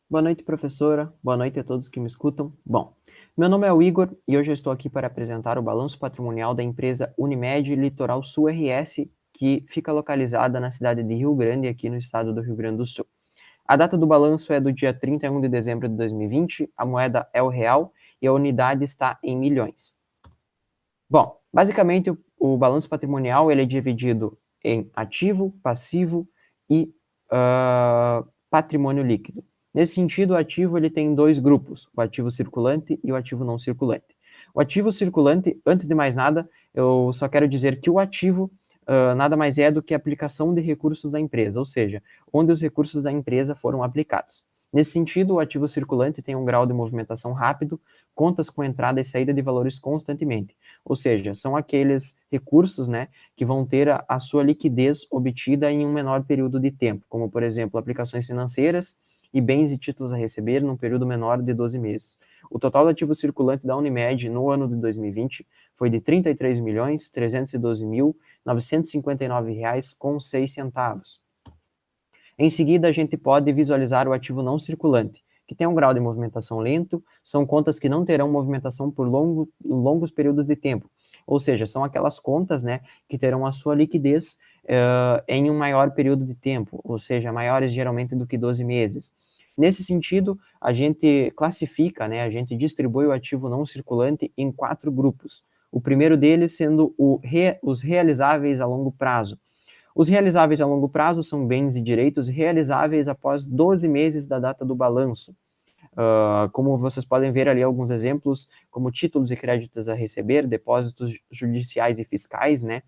Boa noite, professora. Boa noite a todos que me escutam. Bom, meu nome é o Igor e hoje eu estou aqui para apresentar o balanço patrimonial da empresa Unimed Litoral Sul RS, que fica localizada na cidade de Rio Grande, aqui no estado do Rio Grande do Sul. A data do balanço é do dia 31 de dezembro de 2020, a moeda é o real e a unidade está em milhões. Bom, basicamente o balanço patrimonial ele é dividido em ativo, passivo e patrimônio líquido. Nesse sentido, o ativo ele tem dois grupos, o ativo circulante e o ativo não circulante. O ativo circulante, antes de mais nada, eu só quero dizer que o ativo nada mais é do que a aplicação de recursos da empresa, ou seja, onde os recursos da empresa foram aplicados. Nesse sentido, o ativo circulante tem um grau de movimentação rápido, contas com entrada e saída de valores constantemente, ou seja, são aqueles recursos, né, que vão ter a sua liquidez obtida em um menor período de tempo, como, por exemplo, aplicações financeiras e bens e títulos a receber num período menor de 12 meses. O total do ativo circulante da Unimed no ano de 2020 foi de R$ 33.312.959,06. Em seguida, a gente pode visualizar o ativo não circulante, que tem um grau de movimentação lento, são contas que não terão movimentação por longos períodos de tempo, ou seja, são aquelas contas, né, que terão a sua liquidez em um maior período de tempo, ou seja, maiores geralmente do que 12 meses. Nesse sentido, a gente classifica, né, a gente distribui o ativo não circulante em 4 grupos. O primeiro deles sendo os realizáveis a longo prazo. Os realizáveis a longo prazo são bens e direitos realizáveis após 12 meses da data do balanço. Como vocês podem ver ali alguns exemplos, como títulos e créditos a receber, depósitos judiciais e fiscais, né,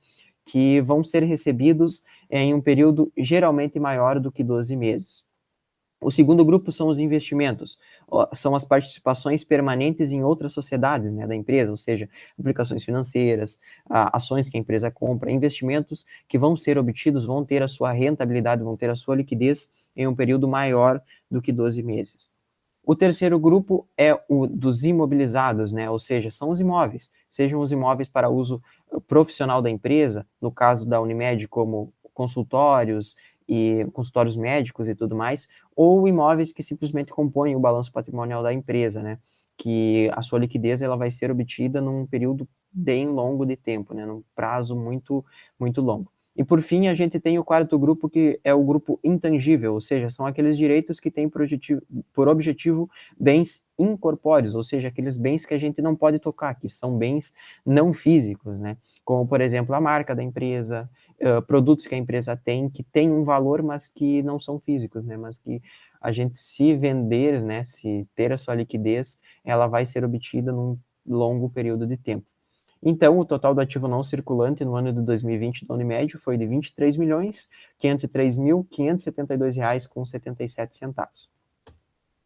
que vão ser recebidos em um período geralmente maior do que 12 meses. O segundo grupo são os investimentos, são as participações permanentes em outras sociedades, né, da empresa, ou seja, aplicações financeiras, ações que a empresa compra, investimentos que vão ser obtidos, vão ter a sua rentabilidade, vão ter a sua liquidez em um período maior do que 12 meses. O terceiro grupo é o dos imobilizados, né? Ou seja, são os imóveis, sejam os imóveis para uso profissional da empresa, no caso da Unimed, como consultórios e consultórios médicos e tudo mais, ou imóveis que simplesmente compõem o balanço patrimonial da empresa, né? Que a sua liquidez ela vai ser obtida num período bem longo de tempo, né? Num prazo muito longo. E por fim, a gente tem o quarto grupo, que é o grupo intangível, ou seja, são aqueles direitos que têm por objetivo bens incorpóreos, ou seja, aqueles bens que a gente não pode tocar, que são bens não físicos, né? Como, por exemplo, a marca da empresa, produtos que a empresa tem, que têm um valor, mas que não são físicos, né? Mas que a gente, se vender, né, se ter a sua liquidez, ela vai ser obtida num longo período de tempo. Então, o total do ativo não circulante no ano de 2020 da Unimed foi de R$ 23.503.572,77.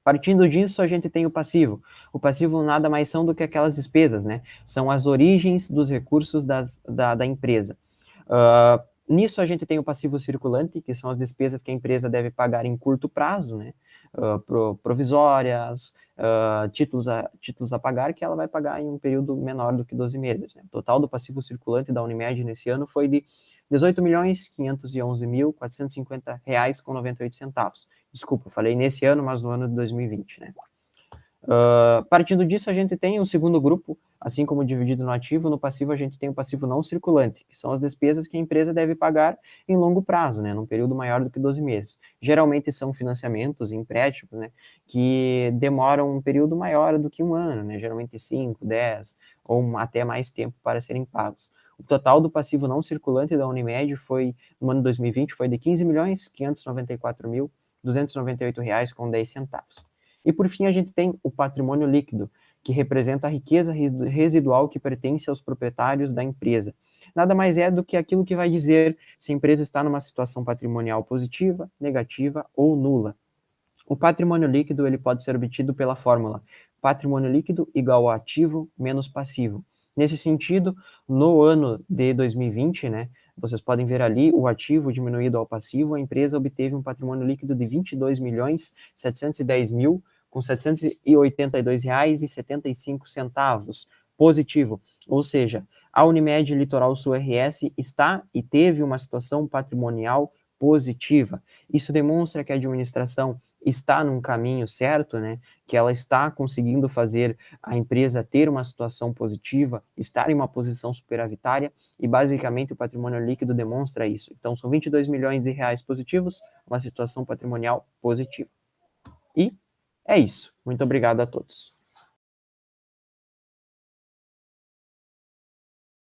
Partindo disso, a gente tem o passivo. O passivo nada mais são do que aquelas despesas, né? São as origens dos recursos da empresa. Nisso a gente tem o passivo circulante, que são as despesas que a empresa deve pagar em curto prazo, né? Provisórias, títulos a pagar, que ela vai pagar em um período menor do que 12 meses. Né? O total do passivo circulante da Unimed nesse ano foi de R$ 18.511.450,98. Desculpa, falei nesse ano, mas no ano de 2020, né? Partindo disso, a gente tem um segundo grupo, assim como dividido no ativo, no passivo a gente tem o passivo não circulante, que são as despesas que a empresa deve pagar em longo prazo, né, num período maior do que 12 meses. Geralmente são financiamentos, empréstimos, né, que demoram um período maior do que um ano, né, geralmente 5, 10 ou até mais tempo para serem pagos. O total do passivo não circulante da Unimed foi, no ano 2020, foi de R$ 15.594.298,10. E por fim, a gente tem o patrimônio líquido, que representa a riqueza residual que pertence aos proprietários da empresa. Nada mais é do que aquilo que vai dizer se a empresa está numa situação patrimonial positiva, negativa ou nula. O patrimônio líquido ele pode ser obtido pela fórmula patrimônio líquido igual a ativo menos passivo. Nesse sentido, no ano de 2020, né, vocês podem ver ali o ativo diminuído ao passivo, a empresa obteve um patrimônio líquido de R$ 22.710.000 com R$ 782,75 positivo. Ou seja, a Unimed Litoral Sul RS está e teve uma situação patrimonial positiva. Isso demonstra que a administração está num caminho certo, né? Que ela está conseguindo fazer a empresa ter uma situação positiva, estar em uma posição superavitária, e basicamente o patrimônio líquido demonstra isso. Então, são 22 milhões de reais positivos, uma situação patrimonial positiva. E é isso. Muito obrigado a todos.